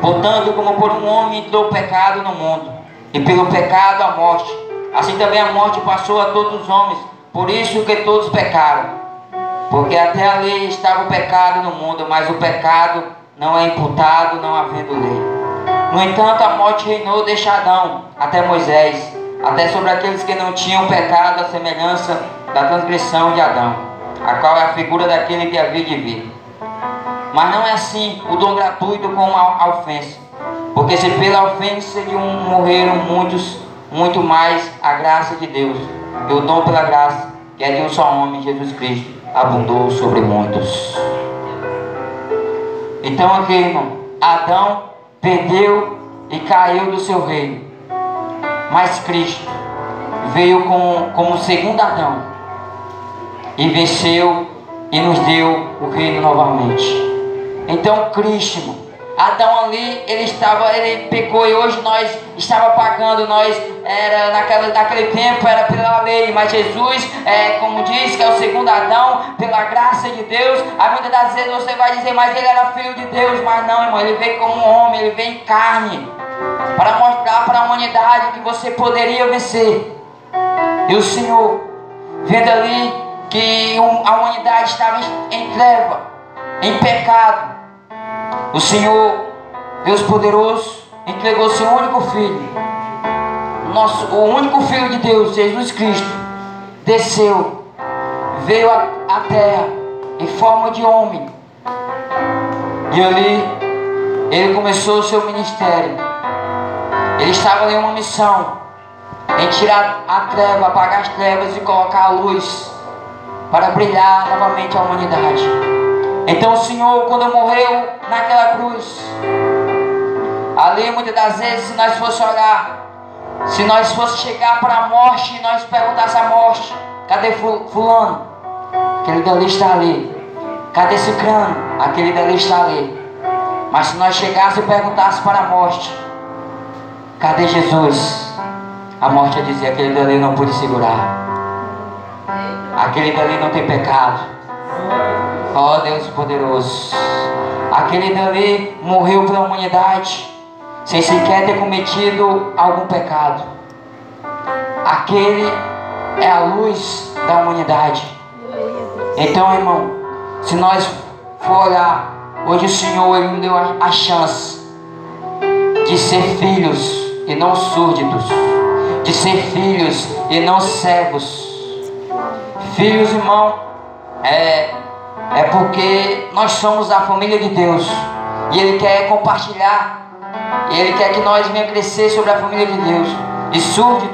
Portanto, como por um homem entrou o pecado no mundo, e pelo pecado a morte, assim também a morte passou a todos os homens, por isso que todos pecaram. Porque até a lei estava o pecado no mundo, mas o pecado não é imputado, não havendo lei. No entanto, a morte reinou desde Adão até Moisés, até sobre aqueles que não tinham pecado, a semelhança da transgressão de Adão, a qual é a figura daquele que havia de vir. Mas não é assim o dom gratuito como a ofensa. Porque se pela ofensa de um morreram muitos, muito mais a graça de Deus, e o dom pela graça, que é de um só homem, Jesus Cristo, abundou sobre muitos. Então aqui, irmão, Adão perdeu e caiu do seu reino, mas Cristo veio como segundo Adão e venceu e nos deu o reino novamente. Então Cristo, irmão, Adão ali, ele pecou e hoje nós estava pagando, naquele tempo era pela lei, mas Jesus, como diz, que é o segundo Adão, pela graça de Deus. Aí muitas das vezes você vai dizer, mas ele era filho de Deus, mas não, irmão, ele veio como um homem, ele veio em carne, para mostrar para a humanidade que você poderia vencer. E o Senhor, vendo ali que a humanidade estava em treva, em pecado, o Senhor, Deus poderoso, entregou seu único filho, o único filho de Deus, Jesus Cristo, desceu, veio à terra em forma de homem, e ali ele começou o seu ministério. Ele estava em uma missão, em tirar a treva, apagar as trevas e colocar a luz para brilhar novamente a humanidade. Então o Senhor, quando morreu naquela cruz, ali muitas das vezes, se nós fosse olhar, se nós fosse chegar para a morte e nós perguntasse à morte, cadê fulano? Aquele dali está ali. Cadê ciclano? Aquele dali está ali. Mas se nós chegássemos e perguntássemos para a morte, cadê Jesus? A morte ia dizer, aquele dali não pude segurar, aquele dali não tem pecado. Ó Deus poderoso, aquele dali morreu pela humanidade sem sequer ter cometido algum pecado. Aquele é a luz da humanidade. Então, irmão, se nós for olhar, hoje o Senhor, Ele nos deu a chance de ser filhos e não súditos, de ser filhos e não cegos. Filhos, irmão, é porque nós somos a família de Deus, e Ele quer compartilhar, e Ele quer que nós venhamos crescer sobre a família de Deus. E súditos